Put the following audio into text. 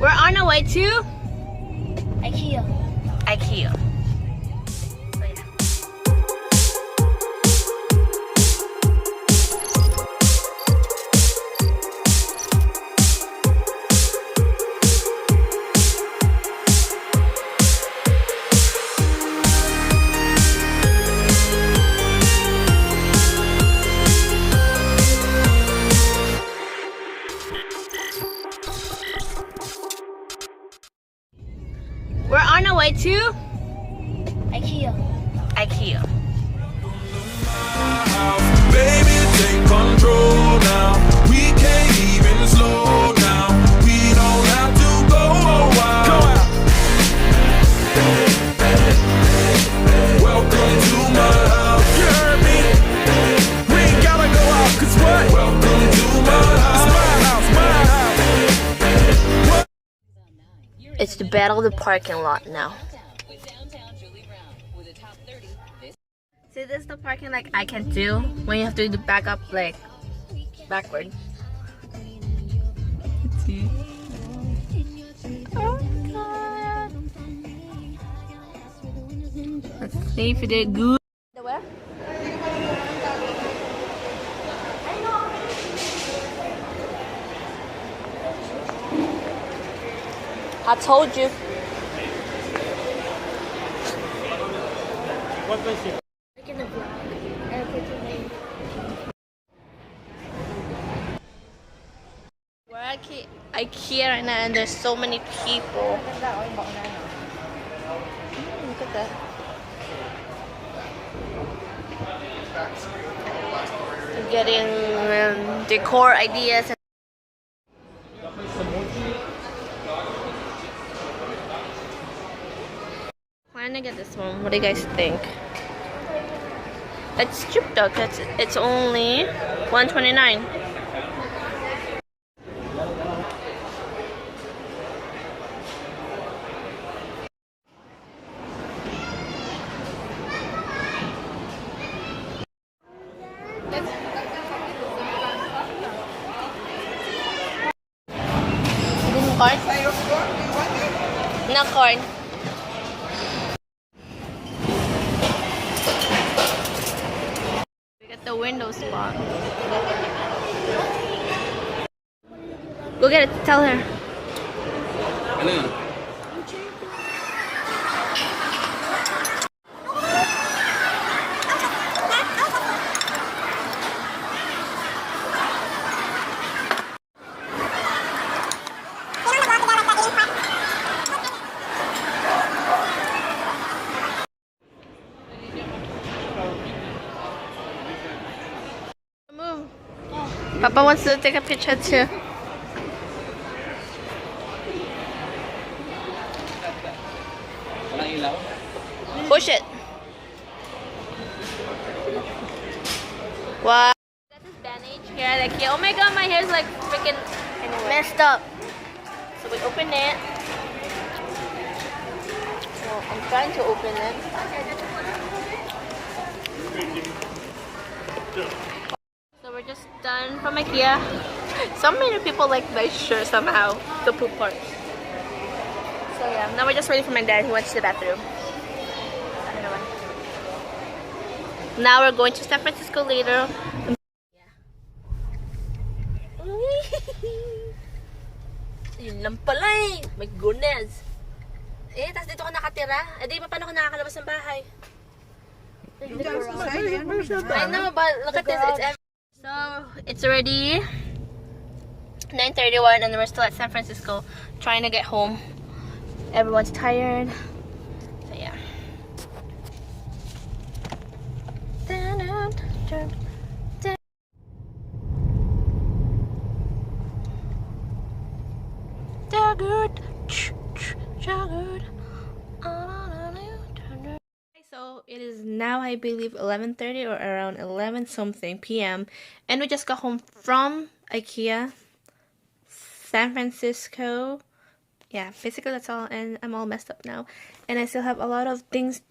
We're on our way to IKEA. IKEA. We're on our way to IKEA. IKEA. Baby, take control now. We can't even slow down. We don't have to go a while. Go out. Welcome to my house. You heard me? We ain't gotta go out, 'cause what? Welcome to my house. It's my house, my house. It's the battle of the parking lot now. See, this is the parking like I can do when you have to do the back up like backward. Let's see. Oh God. Let's see if you did good. Where? I told you. What was it? Making a vlog. We're at IKEA right now and there's so many people. Look at that. I'm getting decor ideas. I'm gonna get this one. What do you guys think? It's cheap though, cause it's only $129. Corn? No corn. We got the window spot. Go get it. Tell her. Move. Papa wants to take a picture too. Push it. Wow. Got this bandage here at IKEA. Oh my god, my hair's like freaking messed up. So we open it. Well, I'm trying to open it. So we're just done from IKEA. So many people like my shirt somehow, the poop part. So yeah, now we're just waiting for my dad. He went to the bathroom. I don't know why. Now we're going to San Francisco later. Yun lang pala eh. My goodness. Eh, tas dito ka nakatira. Eh, di ba paano ka nakakalabas ng bahay? I know, but look at this. So, it's already 9:31 and we're still at San Francisco trying to get home. Everyone's tired. So, yeah. So it is now, I believe, 11:30 or around 11 something p.m. and we just got home from IKEA, San Francisco. Yeah, basically that's all, and I'm all messed up now and I still have a lot of things